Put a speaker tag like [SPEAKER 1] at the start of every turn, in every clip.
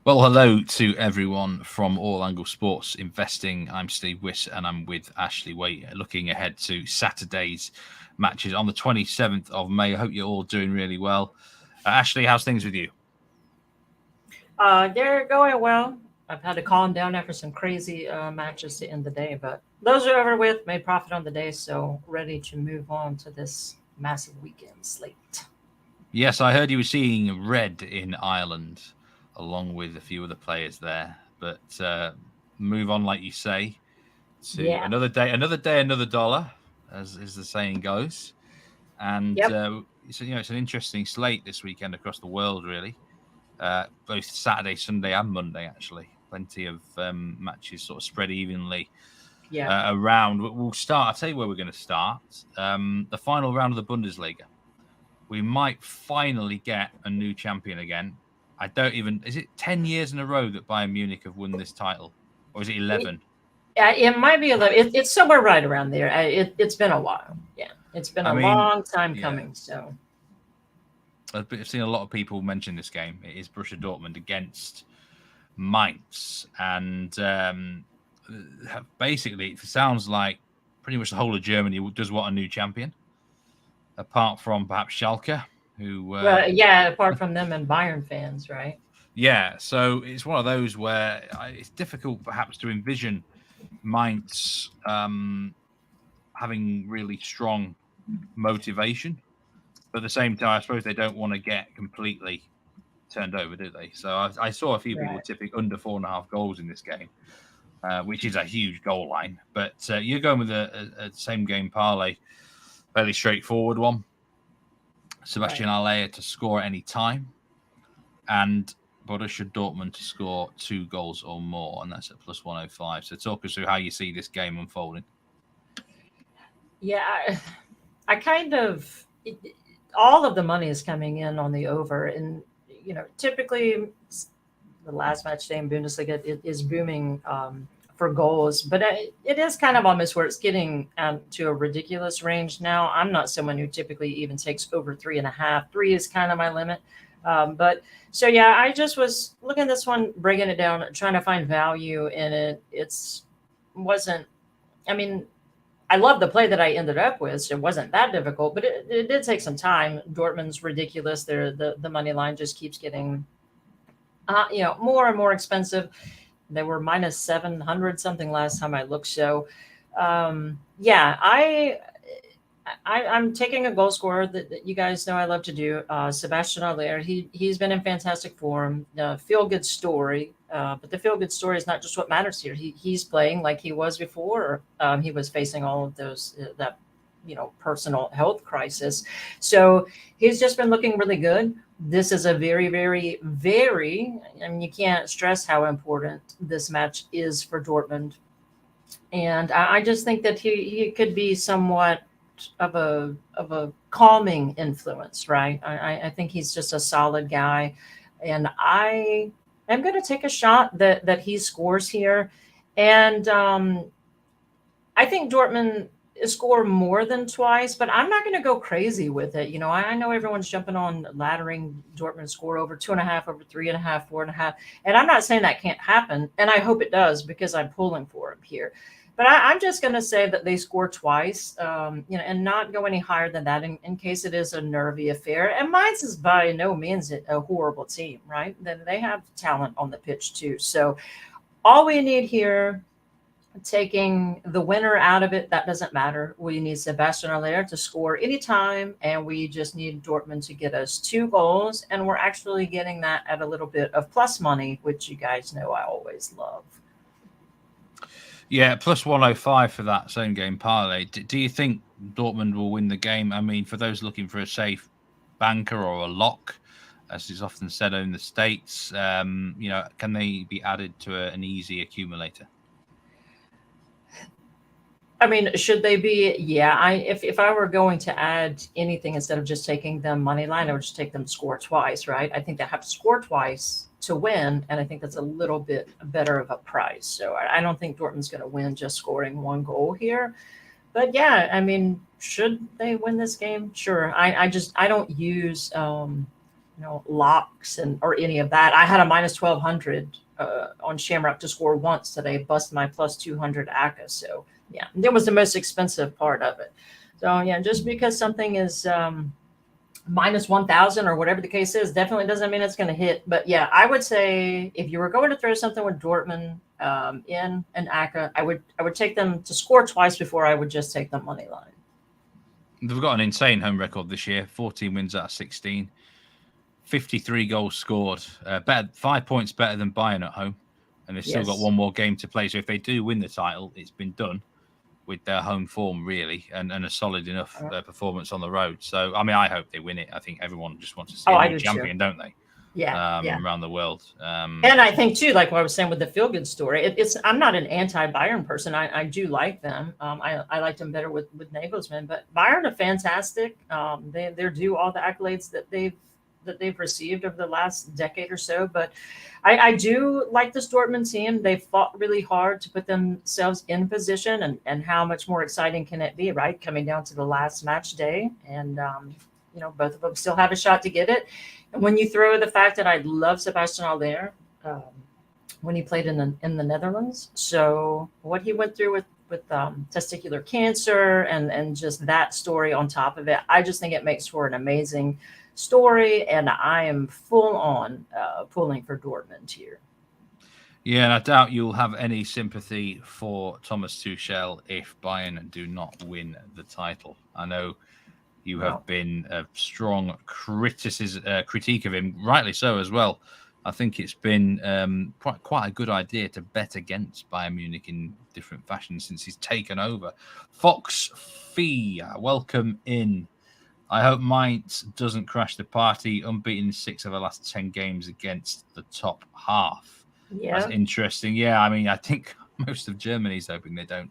[SPEAKER 1] Well, hello to everyone from All Angle Sports Investing. I'm Steve Wiss and I'm with Ashley Waite, looking ahead to Saturday's matches on the 27th of May. I hope you're all doing really well. Ashley, how's things with you?
[SPEAKER 2] They're going well. I've had to calm down after some crazy matches to end the day, but those are over with. Made profit on the day, so ready to move on to this massive weekend slate.
[SPEAKER 1] Yes, I heard you were seeing red in Ireland along with a few other players there. But move on, like you say, to
[SPEAKER 2] Yeah.
[SPEAKER 1] another day, another dollar, as the saying goes. And
[SPEAKER 2] Yep.
[SPEAKER 1] it's an interesting slate this weekend across the world, really. Both Saturday, Sunday, and Monday, actually. Plenty of matches sort of spread evenly
[SPEAKER 2] Yeah.
[SPEAKER 1] around. We'll start. I'll tell you where we're going to start. The final round of the Bundesliga. We might finally get a new champion again. I don't even. Is it 10 years in a row that Bayern Munich have won this title? Or is it 11?
[SPEAKER 2] It might be a little. It's somewhere right around there. It's been a while. Yeah, it's been
[SPEAKER 1] I
[SPEAKER 2] a
[SPEAKER 1] mean,
[SPEAKER 2] long time
[SPEAKER 1] yeah.
[SPEAKER 2] coming. So
[SPEAKER 1] I've seen a lot of people mention this game. It is Borussia Dortmund against Mainz. And basically, it sounds like pretty much the whole of Germany does want a new champion, apart from perhaps Schalke, who.
[SPEAKER 2] well, yeah. Apart from them and Bayern fans, right?
[SPEAKER 1] Yeah, so it's one of those where it's difficult perhaps to envision Mainz having really strong motivation. But at the same time, I suppose they don't want to get completely turned over, do they? So I saw a few people
[SPEAKER 2] Right.
[SPEAKER 1] tipping under 4.5 goals in this game, which is a huge goal line. But you're going with a same game parlay, fairly straightforward one. Sebastian
[SPEAKER 2] Right.
[SPEAKER 1] Aller to score at any time, and Borussia Dortmund to score 2 goals or more, and that's at plus 105. So talk us through how you see this game unfolding.
[SPEAKER 2] Yeah. I kind of all of the money is coming in on the over, and typically the last match day in Bundesliga is booming for goals, but it is kind of almost where it's getting to a ridiculous range now. I'm not someone who typically even takes over 3.5. 3 is kind of my limit. But so yeah, I just was looking at this one, breaking it down, trying to find value in it. It's wasn't. I mean, I love the play that I ended up with. So it wasn't that difficult, but it did take some time. Dortmund's ridiculous. The money line just keeps getting more and more expensive. They were minus 700 something last time I looked. So yeah, I'm taking a goal scorer that you guys know I love to do. Sebastian Aller. He's been in fantastic form. Feel good story. But the feel good story is not just what matters here. He's playing like he was before. He was facing all of those that personal health crisis. So he's just been looking really good. This is a very, very, very. I mean, you can't stress how important this match is for Dortmund, and I just think that he could be somewhat of a calming influence, right? I think he's just a solid guy, and I am going to take a shot that he scores here, and I think Dortmund score more than twice, but I'm not going to go crazy with it. I know everyone's jumping on laddering Dortmund score over 2.5, over 3.5, 4.5, and I'm not saying that can't happen, and I hope it does because I'm pulling for him here. But I'm just going to say that they score twice, and not go any higher than that in case it is a nervy affair. And Mainz is by no means a horrible team, right? Then they have talent on the pitch too. So all we need here, taking the winner out of it, that doesn't matter. We need Sebastian Aller to score anytime, and we just need Dortmund to get us 2 goals. And we're actually getting that at a little bit of plus money, which you guys know I always love.
[SPEAKER 1] Yeah, plus 105 for that same game parlay. Do you think Dortmund will win the game? I mean, for those looking for a safe banker or a lock, as is often said in the States, can they be added to an easy accumulator?
[SPEAKER 2] I mean, should they be? Yeah, if I were going to add anything instead of just taking them money line, I would just take them score twice, right? I think they have to score twice to win, and I think that's a little bit better of a price. So I don't think Dortmund's going to win just scoring 1 goal here. But yeah, I mean, should they win this game? Sure. I don't use locks or any of that. I had a minus 1200 on Shamrock to score once today, bust my plus 200 ACA. So yeah, that was the most expensive part of it. So yeah, just because something is minus 1000 or whatever the case is, definitely doesn't mean it's going to hit. But yeah, I would say if you were going to throw something with Dortmund in an ACA, I would take them to score twice before I would just take the money line.
[SPEAKER 1] They've got an insane home record this year, 14 wins out of 16, 53 goals scored, 5 points better than Bayern at home, and they've still got one more game to play. So if they do win the title, it's been done with their home form, really, and a solid enough performance on the road. So, I mean, I hope they win it. I think everyone just wants to see a new champion, don't they?
[SPEAKER 2] Yeah,
[SPEAKER 1] around the world.
[SPEAKER 2] And I think, too, like what I was saying with the feel-good story, I'm not an anti-Bayern person. I do like them. I liked them better with Nagelsmann. But Bayern are fantastic. They're due all the accolades that they've received over the last decade or so. But I do like this Dortmund team. They fought really hard to put themselves in position, and how much more exciting can it be, right? Coming down to the last match day, and both of them still have a shot to get it. And when you throw the fact that I love Sebastian Aller when he played in the Netherlands, so what he went through with testicular cancer and just that story on top of it, I just think it makes for an amazing story, and I am full on pulling for Dortmund here.
[SPEAKER 1] Yeah, and I doubt you'll have any sympathy for Thomas Tuchel if Bayern do not win the title. I know you have been a strong critique of him, rightly so as well. I think it's been quite a good idea to bet against Bayern Munich in different fashions since he's taken over. Fox Fee, welcome in. I hope Mainz doesn't crash the party. Unbeaten in 6 of the last 10 games against the top half. Yeah. That's interesting. Yeah, I mean, I think most of Germany's hoping they don't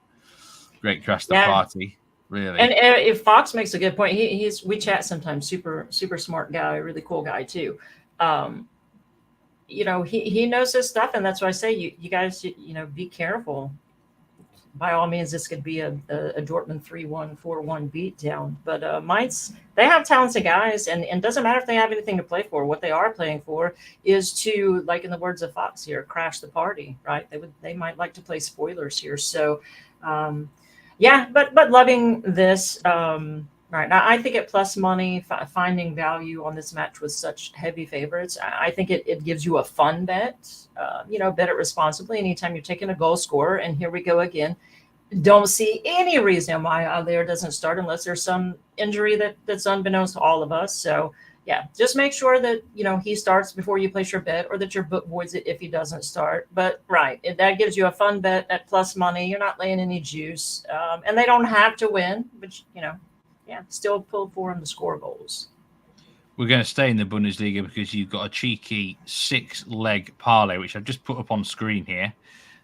[SPEAKER 1] crash the party, really.
[SPEAKER 2] And if Fox makes a good point, we chat sometimes, super smart guy, really cool guy too. He knows his stuff, and that's why I say you guys, be careful. By all means, this could be a Dortmund 3-1, 4-1 beatdown. But Mainz, they have talented guys, and it doesn't matter if they have anything to play for. What they are playing for is to, like in the words of Fox here, crash the party, right? They might like to play spoilers here. So, but loving this. Right now, I think at plus money, finding value on this match with such heavy favorites, I think it gives you a fun bet. Bet it responsibly anytime you're taking a goal scorer. And here we go again. Don't see any reason why Aller doesn't start unless there's some injury that's unbeknownst to all of us. So, yeah, just make sure that, he starts before you place your bet, or that your book voids it if he doesn't start. But, right, that gives you a fun bet at plus money. You're not laying any juice. And they don't have to win, but, still pull for them to score goals.
[SPEAKER 1] We're going to stay in the Bundesliga because you've got a cheeky 6-leg parlay, which I've just put up on screen here.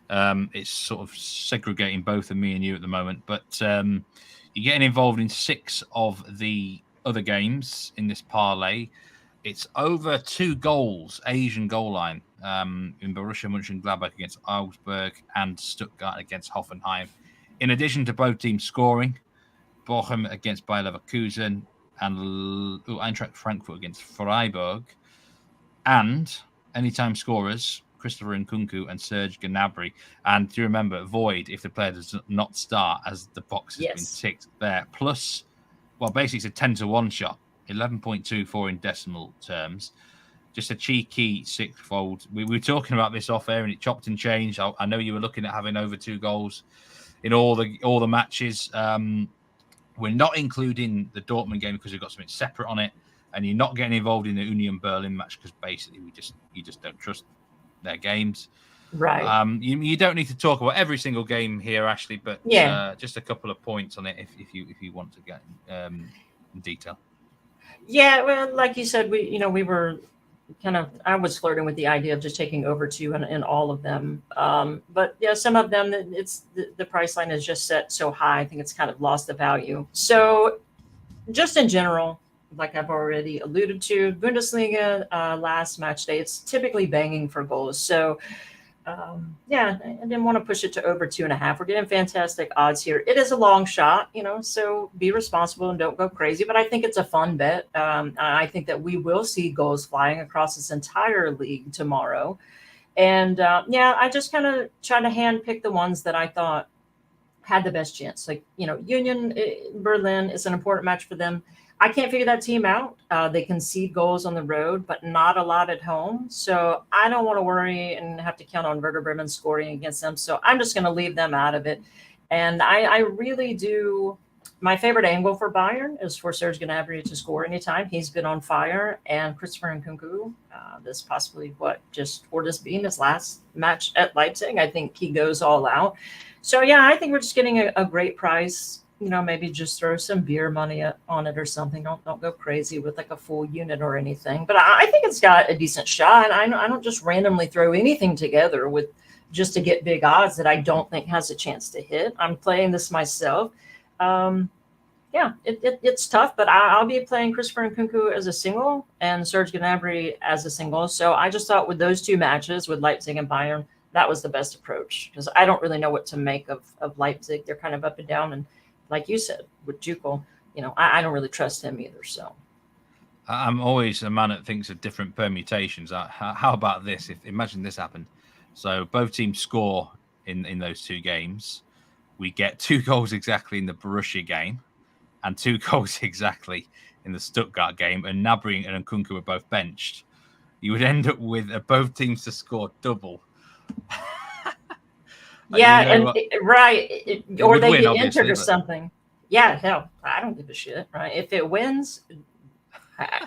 [SPEAKER 1] It's sort of segregating both of me and you at the moment, but you're getting involved in 6 of the other games in this parlay. It's over 2 goals, Asian goal line, in Borussia Mönchengladbach against Augsburg and Stuttgart against Hoffenheim. In addition to both teams scoring, Bochum against Bayer Leverkusen and Eintracht Frankfurt against Freiburg. And anytime scorers, Christopher Nkunku and Serge Gnabry. And do you remember, void if the player does not start, as the box has been ticked there. Plus, basically it's a 10-1 shot, 11.24 in decimal terms. Just a cheeky 6-fold. We were talking about this off air and it chopped and changed. I know you were looking at having over 2 goals in all the matches. We're not including the Dortmund game because we've got something separate on it, and you're not getting involved in the Union Berlin match because basically you just don't trust their games.
[SPEAKER 2] Right.
[SPEAKER 1] You don't need to talk about every single game here, Ashley, but just a couple of points on it if you want to get in detail. Yeah,
[SPEAKER 2] well, like you said, we were I was flirting with the idea of just taking over 2 in all of them. But yeah, some of them, it's the price line is just set so high. I think it's kind of lost the value. So just in general, like I've already alluded to, Bundesliga last match day, it's typically banging for goals. So Yeah, I didn't want to push it to over 2.5. We're getting fantastic odds here. It is a long shot, so be responsible and don't go crazy. But I think it's a fun bet. I think that we will see goals flying across this entire league tomorrow. And yeah, I just kind of try to handpick the ones that I thought had the best chance. Like, Union Berlin is an important match for them. I can't figure that team out. They concede goals on the road, but not a lot at home. So I don't want to worry and have to count on Werder Bremen scoring against them. So I'm just going to leave them out of it. And I really do. My favorite angle for Bayern is for Serge Gnabry to score anytime. He's been on fire. And Christopher Nkunku, this possibly just being his last match at Leipzig, I think he goes all out. So yeah, I think we're just getting a great price. Maybe just throw some beer money on it or something. Don't go crazy with like a full unit or anything. But I think it's got a decent shot. I don't just randomly throw anything together with just to get big odds that I don't think has a chance to hit. I'm playing this myself. Yeah, it's tough, but I'll be playing Christopher Nkunku as a single and Serge Gnabry as a single. So I just thought with those two matches with Leipzig and Bayern, that was the best approach because I don't really know what to make of Leipzig. They're kind of up and down, and like you said with Tuchel, I don't really trust him either. So
[SPEAKER 1] I'm always a man that thinks of different permutations. How about this? Imagine this happened. So both teams score in those two games. We get 2 goals exactly in the Borussia game and 2 goals exactly in the Stuttgart game, and Gnabry and Nkunku were both benched. You would end up with both teams to score double.
[SPEAKER 2] yeah, right. Or they
[SPEAKER 1] win,
[SPEAKER 2] get injured or
[SPEAKER 1] but
[SPEAKER 2] something. Yeah, hell, I don't give a shit, right? If it wins,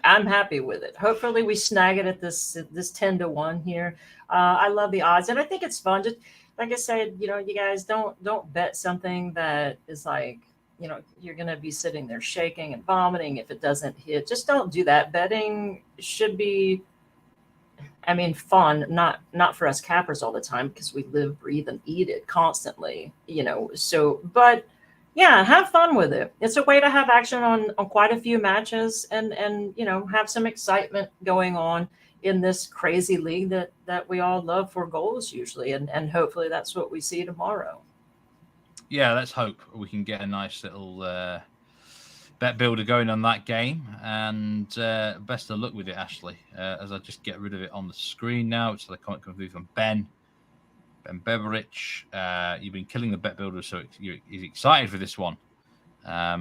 [SPEAKER 2] I'm happy with it. Hopefully we snag it at this 10-1 here. I love the odds, and I think it's fun. Just like I said, you guys don't bet something that is like, you're going to be sitting there shaking and vomiting if it doesn't hit. Just don't do that. Betting should be, fun, not for us cappers all the time because we live, breathe, and eat it constantly, So, but yeah, have fun with it. It's a way to have action on quite a few matches and have some excitement going on in this crazy league that we all love for goals usually, and hopefully that's what we see tomorrow.
[SPEAKER 1] Yeah, let's hope we can get a nice little bet builder going on that game. And best of luck with it, Ashley. As I just get rid of it on the screen now, so the comment comes through from Ben Beveridge. You've been killing the bet builder, so he's excited for this one.
[SPEAKER 2] I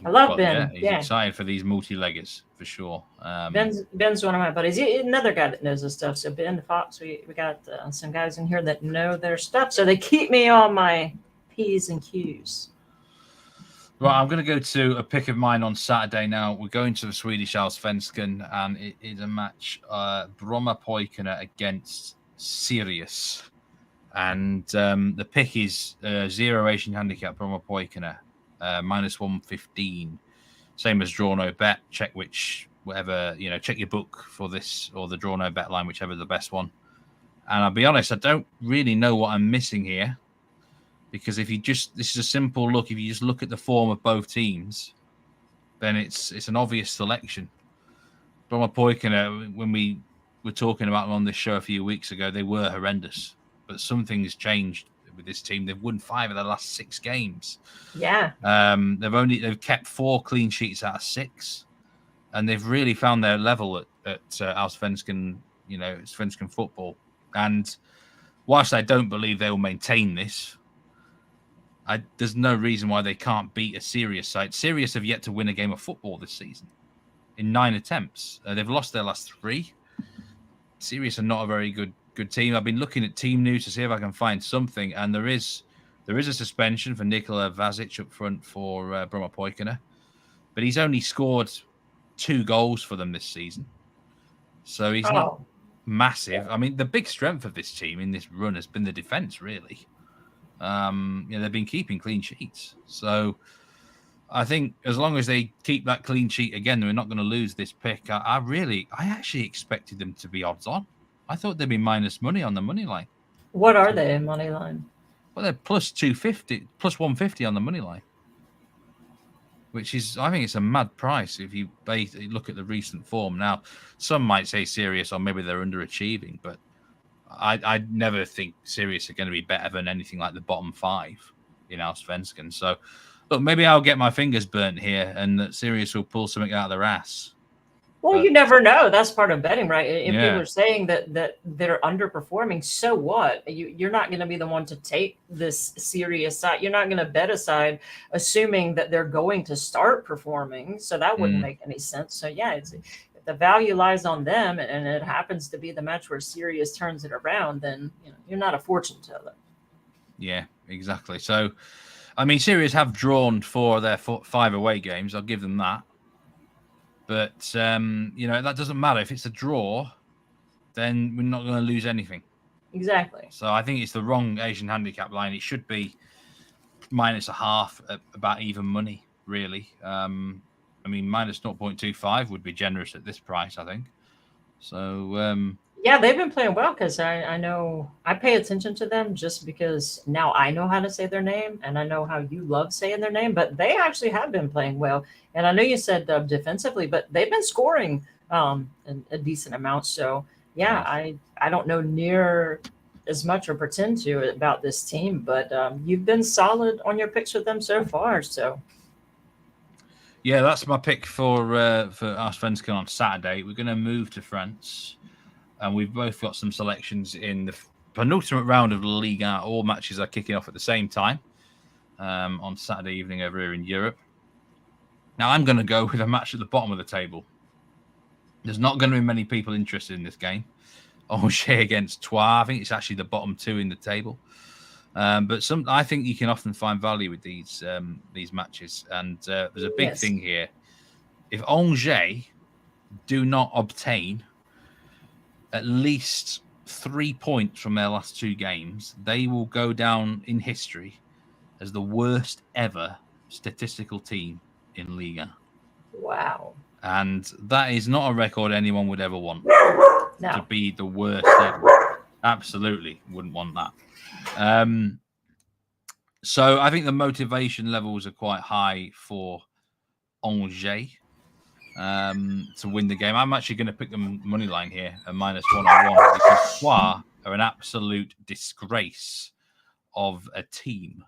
[SPEAKER 2] love Ben.
[SPEAKER 1] He's excited for these multi-leggers for sure.
[SPEAKER 2] Ben's one of my buddies. He's another guy that knows his stuff. So Ben Fox, we got some guys in here that know their stuff, so they keep me on my P's and Q's.
[SPEAKER 1] Right, I'm going to go to a pick of mine on Saturday now. We're going to the Swedish Allsvenskan, and it is a match Brommapojkarna against Sirius. And the pick is 0 Asian handicap Brommapojkarna, -115. Same as draw no bet. Check check your book for this or the draw no bet line, whichever the best one. And I'll be honest, I don't really know what I'm missing here. Because this is a simple look. If you just look at the form of both teams, then it's an obvious selection. Brommapojkarna, when we were talking about them on this show a few weeks ago, they were horrendous. But something's changed with this team. They've won 5 of their last 6 games.
[SPEAKER 2] Yeah.
[SPEAKER 1] They've kept 4 clean sheets out of 6, and they've really found their level at Allsvenskan, Svenskan football. And whilst I don't believe they will maintain this, there's no reason why they can't beat a Sirius side. Sirius have yet to win a game of football this season in 9 attempts. They've lost their last 3. Sirius are not a very good team. I've been looking at team news to see if I can find something, and there is a suspension for Nikola Vazic up front for Brommapojkarna, but he's only scored 2 goals for them this season, so he's not massive. The big strength of this team in this run has been the defense, really. They've been keeping clean sheets, so I think as long as they keep that clean sheet again, we're not going to lose this pick. I actually expected them to be odds on. I thought they'd be minus money on the money line.
[SPEAKER 2] What are they in money line?
[SPEAKER 1] Well, they're plus 250, plus 150 on the money line, which is, I think it's a mad price if you look at the recent form. Now, some might say Sirius or maybe they're underachieving, but I never think Sirius are going to be better than anything like the bottom 5 in Allsvenskan. So, look, maybe I'll get my fingers burnt here, and that Sirius will pull something out of their ass.
[SPEAKER 2] Well, you never know. That's part of betting, right? If
[SPEAKER 1] Yeah.
[SPEAKER 2] people are saying that they're underperforming, so what? You're not going to be the one to take this serious side. You're not going to bet aside, assuming that they're going to start performing. So that wouldn't make any sense. So yeah, if the value lies on them, and it happens to be the match where Sirius turns it around, then you're not a fortune teller.
[SPEAKER 1] Yeah, exactly. So, I mean, Sirius have drawn 4 of their 5 away games. I'll give them that. But, that doesn't matter. If it's a draw, then we're not going to lose anything.
[SPEAKER 2] Exactly.
[SPEAKER 1] So I think it's the wrong Asian handicap line. It should be -0.5 at about even money, really. I mean, -0.25 would be generous at this price, I think. So,
[SPEAKER 2] yeah, they've been playing well, because I know I pay attention to them just because now I know how to say their name, and I know how you love saying their name, but they actually have been playing well. And I know you said defensively, but they've been scoring a decent amount. So yeah, I don't know near as much or pretend to about this team, but you've been solid on your picks with them so far. So
[SPEAKER 1] yeah, that's my pick for Allsvenskan on Saturday. We're going to move to France. And we've both got some selections in the penultimate round of the Liga. All matches are kicking off at the same time on Saturday evening over here in Europe. Now, I'm going to go with a match at the bottom of the table. There's not going to be many people interested in this game. Angers against Troyes. I think it's actually the bottom 2 in the table. But I think you can often find value with these matches. And there's a big thing here. If Angers do not obtain at least 3 points from their last 2 games, they will go down in history as the worst ever statistical team in Liga.
[SPEAKER 2] Wow. And
[SPEAKER 1] that is not a record anyone would ever want.
[SPEAKER 2] No.
[SPEAKER 1] To be the worst ever. Absolutely wouldn't want that. So I think the motivation levels are quite high for Angers to win the game. I'm actually going to pick the money line here at -101 because Troyes are an absolute disgrace of a team.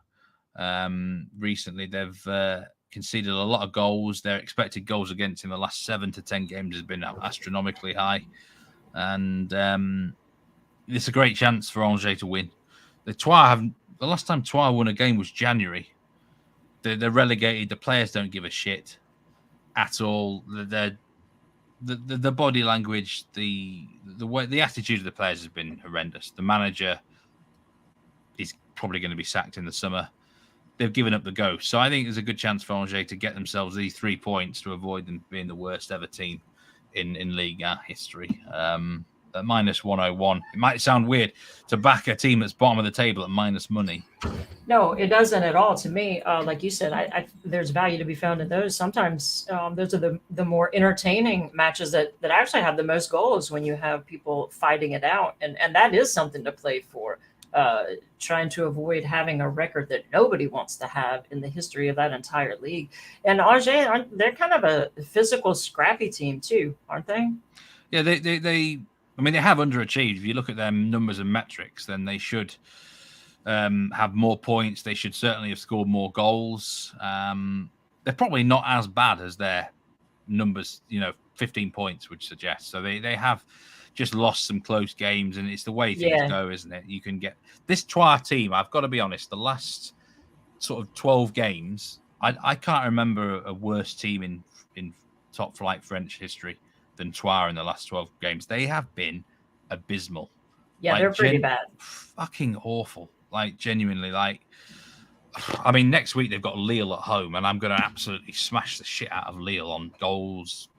[SPEAKER 1] Recently, they've conceded a lot of goals. Their expected goals against in the last 7 to 10 games has been astronomically high. And it's a great chance for Angers to win. The last time Troyes won a game was January. They're relegated. The players don't give a shit at all. The body language, the way, the attitude of the players has been horrendous. The manager is probably going to be sacked in the summer. They've given up the ghost. So I think there's a good chance for Angers to get themselves these 3 points to avoid them being the worst ever team in Liga history. At -101, it might sound weird to back a team that's bottom of the table at minus money.
[SPEAKER 2] No, it doesn't at all to me. Like you said, there's value to be found in those. Sometimes those are the more entertaining matches that actually have the most goals when you have people fighting it out. And that is something to play for, trying to avoid having a record that nobody wants to have in the history of that entire league. And Angers, they're kind of a physical, scrappy team too, aren't they?
[SPEAKER 1] Yeah, they have underachieved. If you look at their numbers and metrics, then they should have more points. They should certainly have scored more goals. They're probably not as bad as their numbers, 15 points would suggest. So they have just lost some close games, and it's the way things go, isn't it? You can get this Troyes team. I've got to be honest, the last sort of 12 games, I can't remember a worse team in top flight French history than Troyes in the last 12 games. They have been abysmal.
[SPEAKER 2] Yeah, they're pretty bad.
[SPEAKER 1] Fucking awful. Genuinely, next week they've got Lille at home, and I'm going to absolutely smash the shit out of Lille on goals,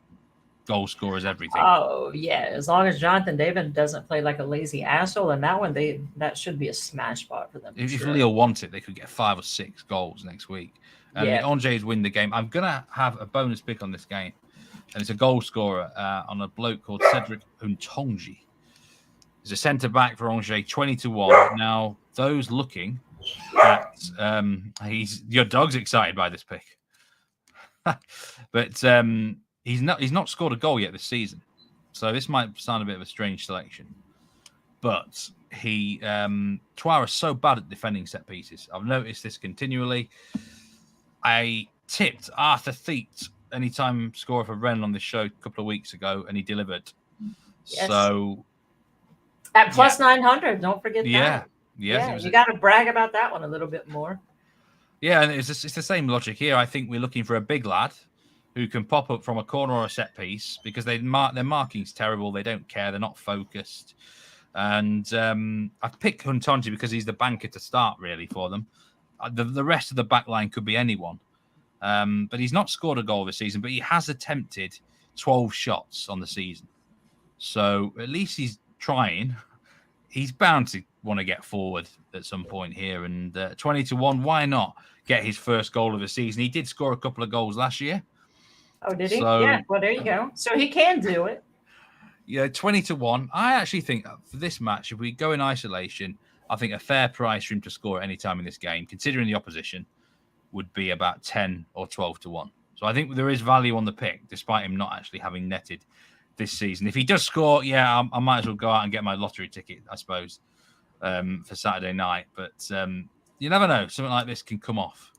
[SPEAKER 1] goal scorers, everything.
[SPEAKER 2] Oh, yeah. As long as Jonathan David doesn't play like a lazy asshole, and that one, that should be a smash spot for them.
[SPEAKER 1] If Lille want it, they could get 5 or 6 goals next week. And Angers win the game. I'm going to have a bonus pick on this game. And it's a goal scorer on a bloke called Cedric Hountondji. He's a centre-back for Angers, 20-1. Now, those looking at... your dog's excited by this pick. But he's not scored a goal yet this season. So this might sound a bit of a strange selection. but he Troyes are so bad at defending set pieces. I've noticed this continually. I tipped Arthur Theet anytime scorer for Rennes on this show a couple of weeks ago, and he delivered.
[SPEAKER 2] Yes.
[SPEAKER 1] So
[SPEAKER 2] at plus 900, don't forget that.
[SPEAKER 1] Yeah,
[SPEAKER 2] you got to brag about that one a little bit more.
[SPEAKER 1] Yeah, and it's the same logic here. I think we're looking for a big lad who can pop up from a corner or a set piece because their marking's terrible. They don't care. They're not focused. And I've picked Hountondji because he's the banker to start, really, for them. The rest of the back line could be anyone. But he's not scored a goal this season, but he has attempted 12 shots on the season. So at least he's trying. He's bound to want to get forward at some point here. And 20-1, why not get his first goal of the season? He did score a couple of goals last year.
[SPEAKER 2] Oh, did he? Yeah, well, there you go. So he can do it.
[SPEAKER 1] Yeah, 20-1. I actually think for this match, if we go in isolation, I think a fair price for him to score at any time in this game, considering the opposition, would be about 10 or 12-1. So I think there is value on the pick, despite him not actually having netted this season. If he does score, yeah, I might as well go out and get my lottery ticket, I suppose, for Saturday night. But you never know. Something like this can come off.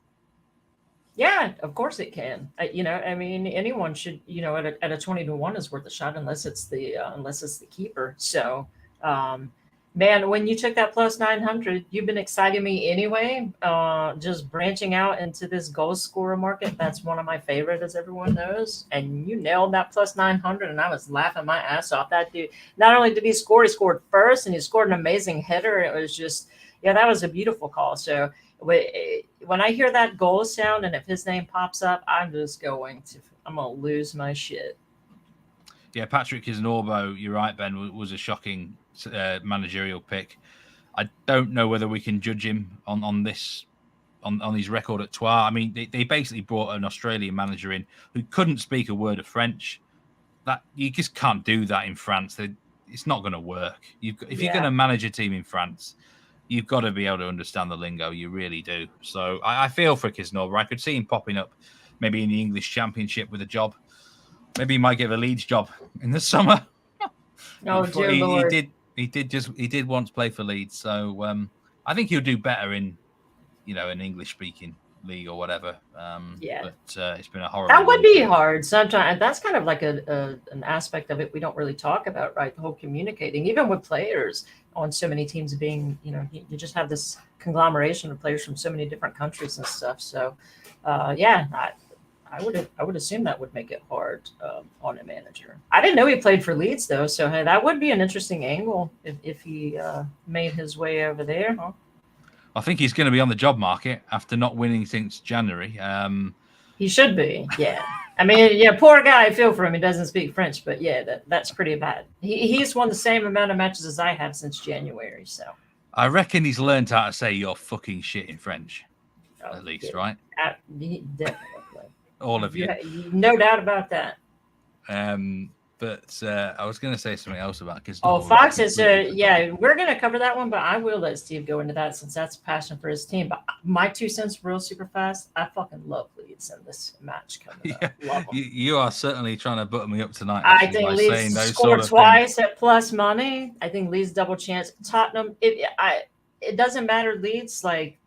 [SPEAKER 2] Yeah, of course it can. I mean, anyone should, at a 20-1 is worth a shot unless it's the keeper. So, man, when you took that plus 900, you've been exciting me anyway. Just branching out into this goal scorer market. That's one of my favorite, as everyone knows. And you nailed that plus 900, and I was laughing my ass off. That dude, not only did he score, he scored first, and he scored an amazing header. It was just, that was a beautiful call. So when I hear that goal sound, and if his name pops up, I'm going to lose my shit.
[SPEAKER 1] Yeah, Patrick Isnorbo, you're right, Ben, was a shocking managerial pick. I don't know whether we can judge him on his record at Troyes. I mean, they basically brought an Australian manager in who couldn't speak a word of French. That you just can't do that in France. It's not going to work. If you're going to manage a team in France, you've got to be able to understand the lingo. You really do. So I feel for Kisnorber. I could see him popping up maybe in the English Championship with a job. Maybe he might give a Leeds job in the summer.
[SPEAKER 2] Oh, dear Lord.
[SPEAKER 1] He did once play for Leeds. So I think he'll do better in, an English-speaking league or whatever. But it's been a horrible.
[SPEAKER 2] That would be hard sometimes. That's kind of like an aspect of it we don't really talk about, right? The whole communicating, even with players on so many teams being, you just have this conglomeration of players from so many different countries and stuff. So, I would assume that would make it hard on a manager. I didn't know he played for Leeds though, so hey, that would be an interesting angle if he made his way over there. Huh?
[SPEAKER 1] I think he's going to be on the job market after not winning since January.
[SPEAKER 2] He should be, yeah. I mean, poor guy. I feel for him. He doesn't speak French, but yeah, that's pretty bad. He's won the same amount of matches as I have since January. So
[SPEAKER 1] I reckon he's learned how to say "you're fucking shit" in French, at least, right?
[SPEAKER 2] Definitely.
[SPEAKER 1] All of you.
[SPEAKER 2] No doubt about that.
[SPEAKER 1] But I was going to say something else about because
[SPEAKER 2] Fox is we're going to cover that one, but I will let Steve go into that since that's passion for his team. But my 2 cents real super fast. I fucking love Leeds in this match coming up. Love them.
[SPEAKER 1] You are certainly trying to butter me up tonight.
[SPEAKER 2] I think Leeds scored twice at plus money. I think Leeds double chance. Tottenham. It doesn't matter. Leeds I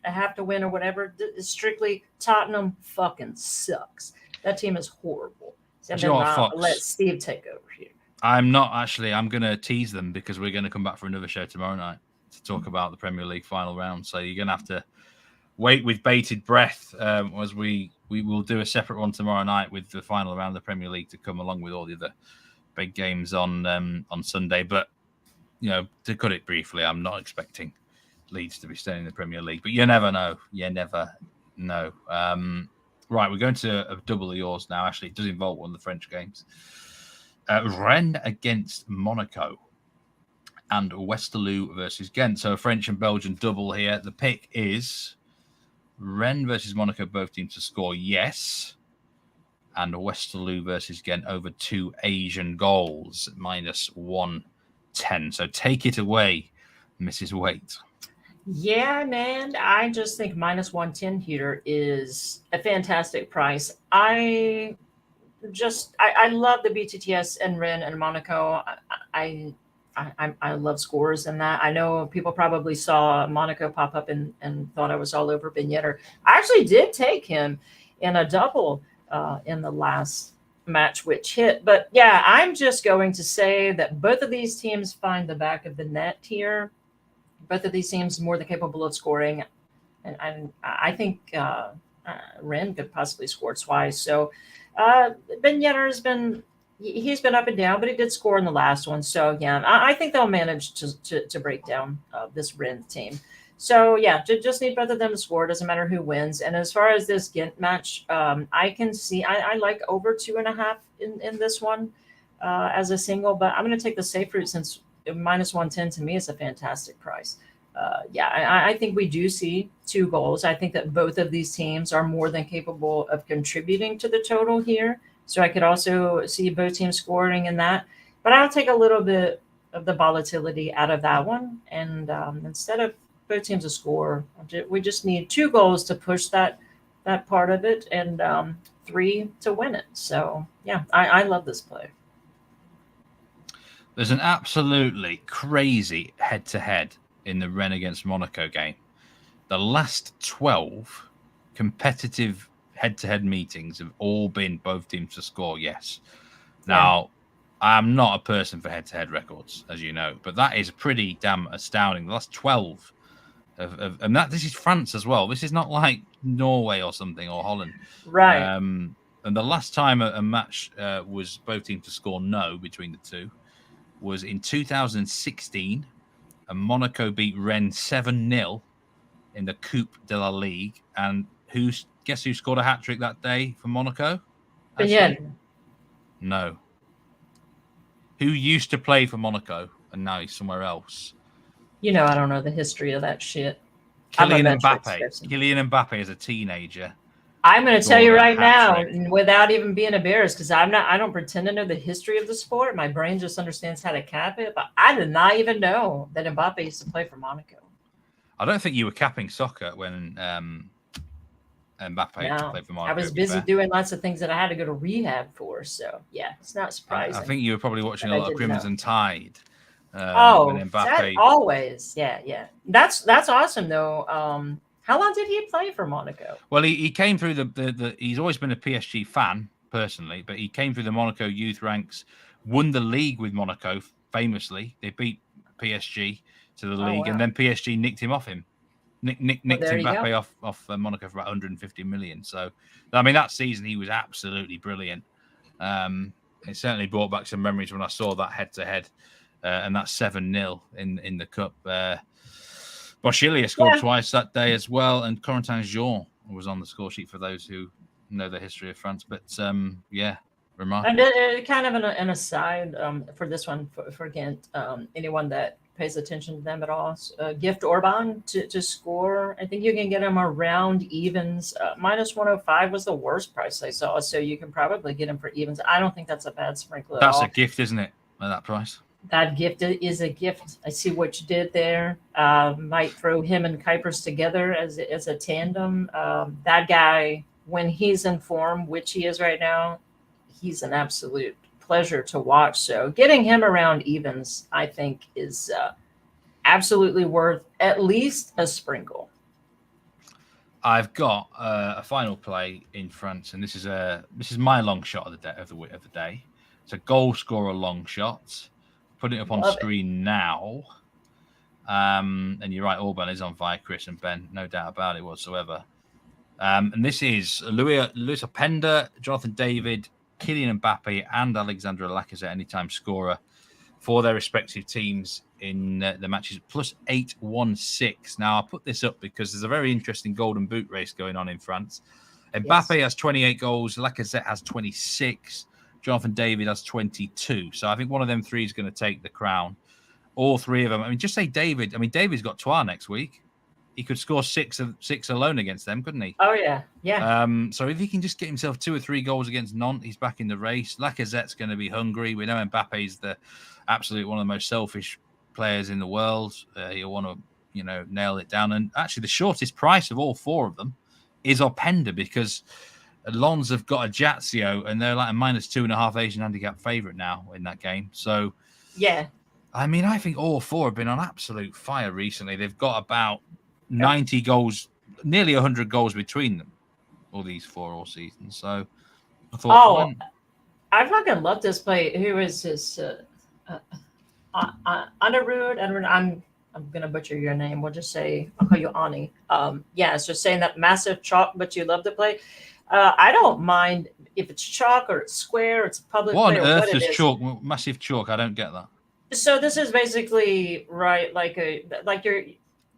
[SPEAKER 2] have to win or whatever. Strictly Tottenham fucking sucks. That team is horrible. And then let Steve take over here.
[SPEAKER 1] I'm not actually. I'm going to tease them because we're going to come back for another show tomorrow night to talk about the Premier League final round. So you're going to have to wait with bated breath as we will do a separate one tomorrow night with the final round of the Premier League to come along with all the other big games on Sunday. But, to cut it briefly, I'm not expecting Leeds to be staying in the Premier League. But you never know. You never know. Right, we're going to a double of yours now. Actually, it does involve one of the French games. Rennes against Monaco and Westerlo versus Ghent. So a French and Belgian double here. The pick is Rennes versus Monaco, both teams to score yes. And Westerlo versus Ghent over 2 Asian goals, minus 110. So take it away, Mrs. Waite.
[SPEAKER 2] Yeah, man. I just think minus 110 here is a fantastic price. I love the BTTS and Rennes and Monaco. I I love scores in that. I know people probably saw Monaco pop up and thought I was all over Ben Yedder. I actually did take him in a double in the last match which hit. But yeah, I'm just going to say that both of these teams find the back of the net here. Both of these teams more than capable of scoring. And I think Rennes could possibly score twice. So Ben Yedder has been he's been up and down, but he did score in the last one. So yeah, I think they'll manage to break down this Rennes team. So yeah, just need both of them to score. Doesn't matter who wins. And as far as this Ghent match, I can see I like over 2.5 in this one as a single, but I'm going to take the safe route since -110 to me is a fantastic price. Yeah, I think we do see 2 goals. I think that both of these teams are more than capable of contributing to the total here. So I could also see both teams scoring in that. But I'll take a little bit of the volatility out of that one. And instead of both teams to score, we just need 2 goals to push that part of it and 3 to win it. So, yeah, I love this play.
[SPEAKER 1] There's an absolutely crazy head-to-head in the Rennes against Monaco game. The last 12 competitive head-to-head meetings have all been both teams to score, yes. Now, I'm not a person for head-to-head records, as you know, but that is pretty damn astounding. The last 12 and this is France as well. This is not like Norway or something or Holland.
[SPEAKER 2] Right.
[SPEAKER 1] And the last time a match was both teams to score no between the two was in 2016. And Monaco beat Rennes 7-0 in the Coupe de la Ligue. And guess who scored a hat-trick that day for Monaco?
[SPEAKER 2] Yeah.
[SPEAKER 1] No. Who used to play for Monaco and now he's somewhere else?
[SPEAKER 2] You know, I don't know the history of that shit.
[SPEAKER 1] Kylian Mbappe. Kylian Mbappe as a teenager.
[SPEAKER 2] I'm going to tell you right now, without even being embarrassed, because I don't pretend to know the history of the sport. My brain just understands how to cap it. But I did not even know that Mbappe used to play for Monaco.
[SPEAKER 1] I don't think you were capping soccer when Mbappe used to play for Monaco.
[SPEAKER 2] I was busy doing lots of things that I had to go to rehab for. So, yeah, it's not surprising.
[SPEAKER 1] I think you were probably watching a lot of Crimson Tide.
[SPEAKER 2] Mbappe always. Yeah. That's awesome, though. How long did he play for Monaco?
[SPEAKER 1] Well, he came through he's always been a PSG fan, personally, but he came through the Monaco youth ranks, won the league with Monaco, famously. They beat PSG to the league, and then PSG nicked him off him. Nicked Mbappe off Monaco for about 150 million. So, I mean, that season he was absolutely brilliant. It certainly brought back some memories when I saw that head-to-head and that 7-0 in the Cup. Boschilia scored twice that day as well, and Corentin Jean was on the score sheet for those who know the history of France. But remarkable.
[SPEAKER 2] And kind of an aside for this one for Ghent, anyone that pays attention to them at all, Gift Orban to score. I think you can get him around evens. -105 was the worst price I saw, so you can probably get him for evens. I don't think that's a bad sprinkle at all.
[SPEAKER 1] That's a gift, isn't it, at that price?
[SPEAKER 2] That gift is a gift. I see what you did there. Might throw him and Kuipers together as a tandem. That guy, when he's in form, which he is right now, he's an absolute pleasure to watch. So getting him around evens, I think, is absolutely worth at least a sprinkle.
[SPEAKER 1] I've got a final play in France, and this is my long shot of the day. It's a goal scorer long shot. Putting it up on screen now. And you're right, Orban is on fire, Chris and Ben. No doubt about it whatsoever. And this is Luis Openda, Jonathan David, Kylian Mbappe, and Alexandre Lacazette, anytime scorer for their respective teams in the matches. Plus 816. Now, I'll put this up because there's a very interesting golden boot race going on in France. Mbappe has 28 goals. Lacazette has 26. Jonathan David has 22. So I think one of them three is going to take the crown. All three of them. I mean, just say David. I mean, David's got Troyes next week. He could score six alone against them, couldn't he?
[SPEAKER 2] Oh, yeah. Yeah.
[SPEAKER 1] So if he can just get himself 2 or 3 goals against Nantes, he's back in the race. Lacazette's going to be hungry. We know Mbappe's one of the most selfish players in the world. He'll want to, nail it down. And actually, the shortest price of all 4 of them is Openda, because Lens have got Ajaccio, and they're like a -2.5 Asian handicap favourite now in that game. So,
[SPEAKER 2] yeah,
[SPEAKER 1] I mean, I think all four have been on absolute fire recently. They've got about 90 goals, nearly 100 goals between them, all these four all season. So I thought,
[SPEAKER 2] I fucking love this play. Who is this? Underwood. I'm gonna butcher your name. We'll just say I'll call you Ani. Yeah, it's just saying that massive chalk, but you love to play. I don't mind if it's chalk or it's square. It's a public
[SPEAKER 1] what
[SPEAKER 2] play
[SPEAKER 1] on
[SPEAKER 2] or
[SPEAKER 1] earth
[SPEAKER 2] what it
[SPEAKER 1] is
[SPEAKER 2] is.
[SPEAKER 1] chalk? Massive chalk. I don't get that.
[SPEAKER 2] So this is basically right, like you're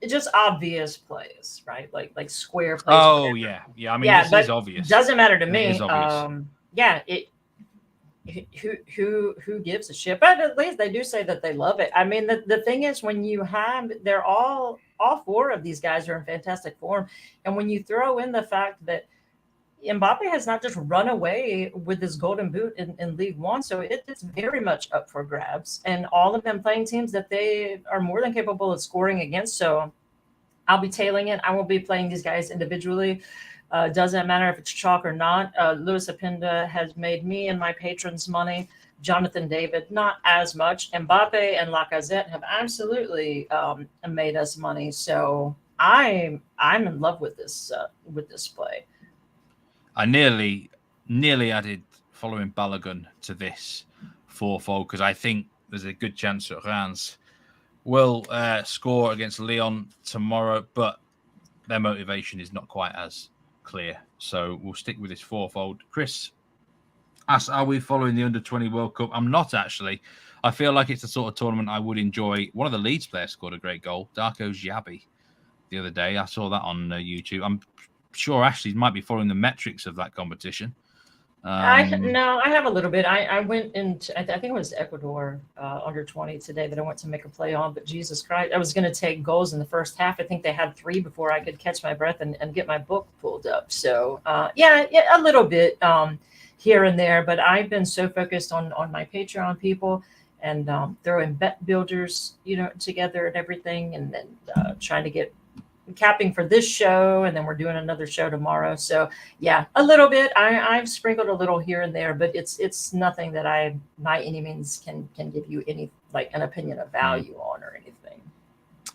[SPEAKER 2] it's just obvious plays, right? Like square plays.
[SPEAKER 1] Oh yeah. I mean, this is obvious.
[SPEAKER 2] Doesn't matter to me.
[SPEAKER 1] It is obvious.
[SPEAKER 2] Yeah, who gives a shit? But at least they do say that they love it. I mean, the thing is, when you have, they're all four of these guys are in fantastic form, and when you throw in the fact that Mbappe has not just run away with his golden boot in League One, so it's very much up for grabs, and all of them playing teams that they are more than capable of scoring against. So I'll be tailing it. I won't be playing these guys individually. Doesn't matter if it's chalk or not. Luis Apinda has made me and my patrons money. Jonathan David, not as much. Mbappe and Lacazette have absolutely made us money. So I'm in love with this play.
[SPEAKER 1] I nearly added following Balogun to this fourfold because I think there's a good chance that Reims will score against Lyon tomorrow, but their motivation is not quite as clear. So we'll stick with this fourfold. Chris asks, are we following the Under-20 World Cup? I'm not, actually. I feel like it's the sort of tournament I would enjoy. One of the Leeds players scored a great goal, Darko Giabi, the other day. I saw that on YouTube. I'm sure Ashley might be following the metrics of that competition.
[SPEAKER 2] I have a little bit. I went into, I think it was Ecuador under 20 today that I went to make a play on, but Jesus Christ, I was going to take goals in the first half. I think they had 3 before I could catch my breath and get my book pulled up. So yeah, a little bit here and there, but I've been so focused on my Patreon people and throwing bet builders, together and everything, and then trying to get capping for this show, and then we're doing another show tomorrow. So yeah, a little bit. I've sprinkled a little here and there, but it's nothing that I by any means can give you any like an opinion of value on or anything.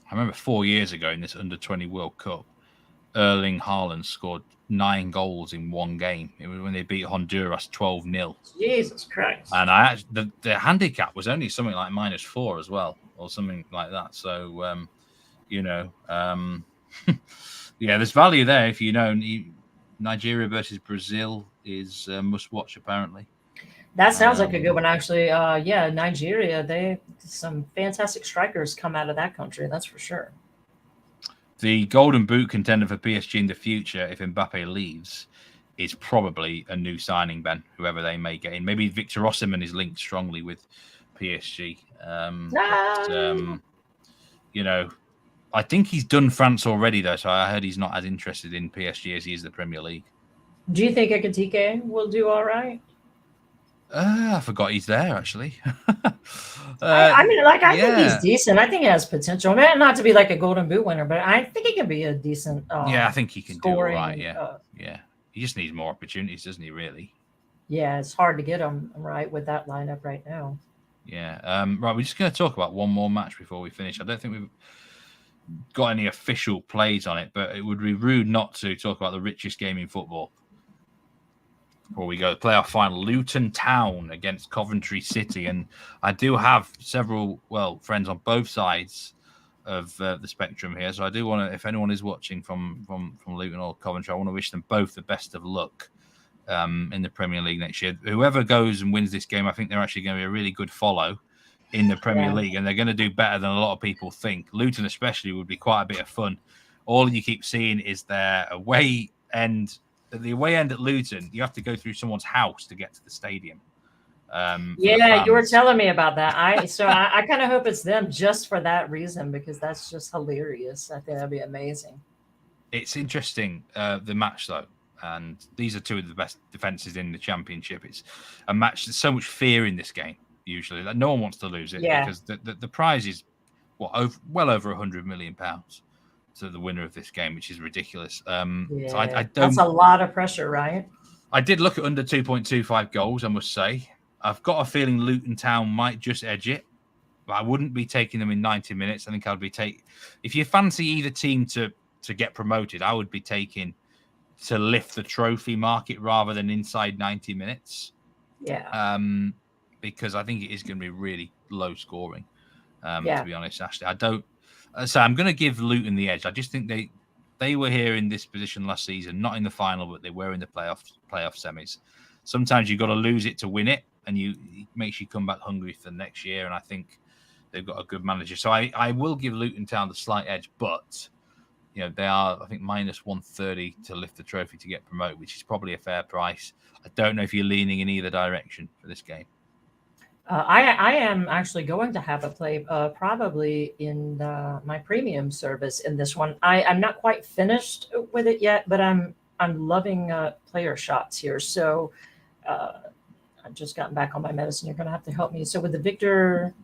[SPEAKER 1] I remember 4 years ago in this Under-20 World Cup, Erling Haaland scored 9 goals in one game. It was when they beat Honduras 12-0.
[SPEAKER 2] Jesus Christ!
[SPEAKER 1] And the handicap was only something like -4 as well, or something like that. So yeah, there's value there if Nigeria versus Brazil is must watch apparently.
[SPEAKER 2] That sounds like a good one, actually. Yeah, Nigeria, some fantastic strikers come out of that country, that's for sure.
[SPEAKER 1] The golden boot contender for PSG in the future, if Mbappe leaves, is probably a new signing, Ben, whoever they may get in. Maybe Victor Osimhen is linked strongly with PSG. I think he's done France already, though, so I heard he's not as interested in PSG as he is the Premier League.
[SPEAKER 2] Do you think Ekitike will do all right?
[SPEAKER 1] I forgot he's there, actually.
[SPEAKER 2] I think he's decent. I think he has potential. Not to be like a golden boot winner, but I think he can be a decent
[SPEAKER 1] I think he can
[SPEAKER 2] scoring,
[SPEAKER 1] do all right, yeah. He just needs more opportunities, doesn't he, really?
[SPEAKER 2] Yeah, it's hard to get him right with that lineup right now.
[SPEAKER 1] Yeah. Right, we're just going to talk about one more match before we finish. I don't think we've got any official plays on it, but it would be rude not to talk about the richest game in football. Before we go, the playoff final, Luton Town against Coventry City. And I do have several, friends on both sides of the spectrum here. So I do want to, if anyone is watching from Luton or Coventry, I want to wish them both the best of luck in the Premier League next year. Whoever goes and wins this game, I think they're actually going to be a really good follow in the Premier League, and they're going to do better than a lot of people think. Luton especially would be quite a bit of fun. All you keep seeing is their away end. The away end at Luton, you have to go through someone's house to get to the stadium.
[SPEAKER 2] You were telling me about that. I kind of hope it's them just for that reason, because that's just hilarious. I think that'd be amazing.
[SPEAKER 1] It's interesting, the match though, and these are two of the best defenses in the Championship. It's a match. There's so much fear in this game. Usually, like, no one wants to lose it because the prize is well over £100 million to the winner of this game, which is ridiculous. So I don't.
[SPEAKER 2] That's a lot of pressure, right?
[SPEAKER 1] I did look at under 2.25 goals. I must say, I've got a feeling Luton Town might just edge it. I wouldn't be taking them in 90 minutes. I think I'd be if you fancy either team to get promoted, I would be taking to lift the trophy market rather than inside 90 minutes.
[SPEAKER 2] Yeah.
[SPEAKER 1] Because I think it is going to be really low scoring.
[SPEAKER 2] Yeah.
[SPEAKER 1] To be honest, Ashley, I don't. So I'm going to give Luton the edge. I just think they were here in this position last season, not in the final, but they were in the playoff semis. Sometimes you've got to lose it to win it, and it makes you come back hungry for the next year. And I think they've got a good manager. So I will give Luton Town the slight edge, but they are, I think, minus 130 to lift the trophy to get promoted, which is probably a fair price. I don't know if you're leaning in either direction for this game.
[SPEAKER 2] I am actually going to have a play probably in my premium service in this one. I'm not quite finished with it yet, but I'm loving player shots here. So I've just gotten back on my medicine. You're going to have to help me. So with the Victor,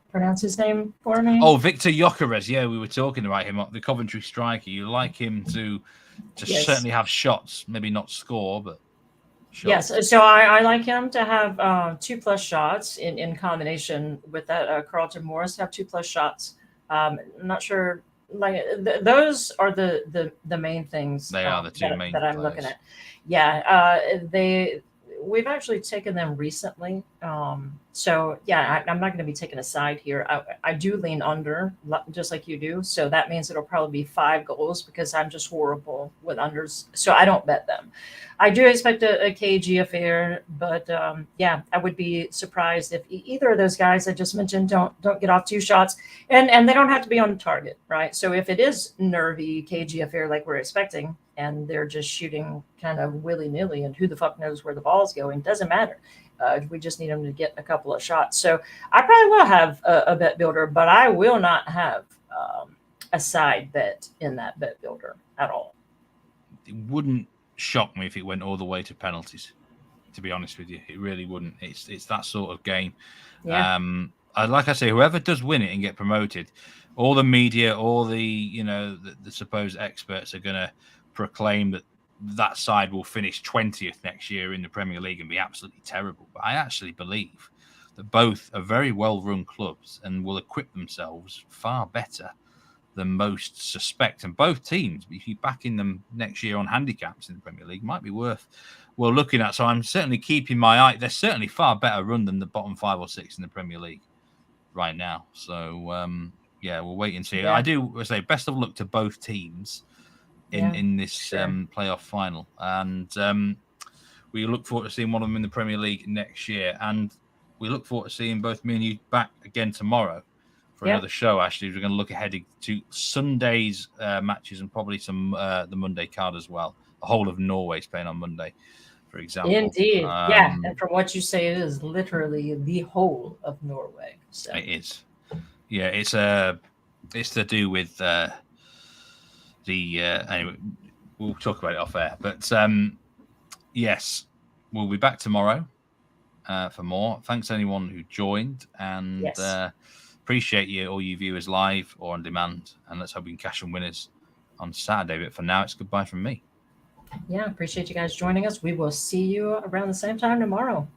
[SPEAKER 2] pronounce his name for me.
[SPEAKER 1] Oh, Victor Gyökeres. Yeah, we were talking about him, the Coventry striker. You like him to
[SPEAKER 2] Yes.
[SPEAKER 1] certainly have shots, maybe not score, but shots.
[SPEAKER 2] Yes. So I like him to have 2+ shots in combination with that. Carlton Morris have 2+ shots. I'm not sure. Like those are the main things.
[SPEAKER 1] They are the two main
[SPEAKER 2] that I'm
[SPEAKER 1] players.
[SPEAKER 2] looking at. Yeah. We've actually taken them recently. So yeah, I'm not going to be taking a side here. I do lean under, just like you do. So that means it'll probably be 5 goals because I'm just horrible with unders. So I don't bet them. I do expect a cagey affair, but yeah, I would be surprised if either of those guys I just mentioned don't get off 2 shots, and they don't have to be on target, right? So if it is nervy, cagey affair like we're expecting, and they're just shooting kind of willy-nilly, and who the fuck knows where the ball's going, doesn't matter. We just need them to get a couple of shots. So I probably will have a bet builder, but I will not have a side bet in that bet builder at all.
[SPEAKER 1] It wouldn't shock me if it went all the way to penalties, to be honest with you. It really wouldn't. It's that sort of game.
[SPEAKER 2] Yeah.
[SPEAKER 1] Like I say, whoever does win it and get promoted, all the media, all the the supposed experts are going to proclaim that side will finish 20th next year in the Premier League and be absolutely terrible. But I actually believe that both are very well-run clubs and will equip themselves far better than most suspect. And both teams, if you back in them next year on handicaps in the Premier League, might be worth looking at. So I'm certainly keeping my eye. They're certainly far better run than the bottom 5 or 6 in the Premier League right now. So yeah, we'll wait and see.
[SPEAKER 2] Yeah.
[SPEAKER 1] I do say best of luck to both teams in this playoff final, and we look forward to seeing one of them in the Premier League next year, and we look forward to seeing both me and you back again tomorrow for another show. Actually, we're going to look ahead to Sunday's matches and probably some the Monday card as well. The whole of Norway's playing on Monday, for example.
[SPEAKER 2] Indeed, yeah, and from what you say, it is literally the whole of Norway. So.
[SPEAKER 1] It is, yeah. It's to do with anyway, we'll talk about it off air. But yes, we'll be back tomorrow for more. Thanks to anyone who joined, and appreciate all you viewers live or on demand. And let's hope we can cash some winners on Saturday. But for now, it's goodbye from me.
[SPEAKER 2] Yeah, appreciate you guys joining us. We will see you around the same time tomorrow.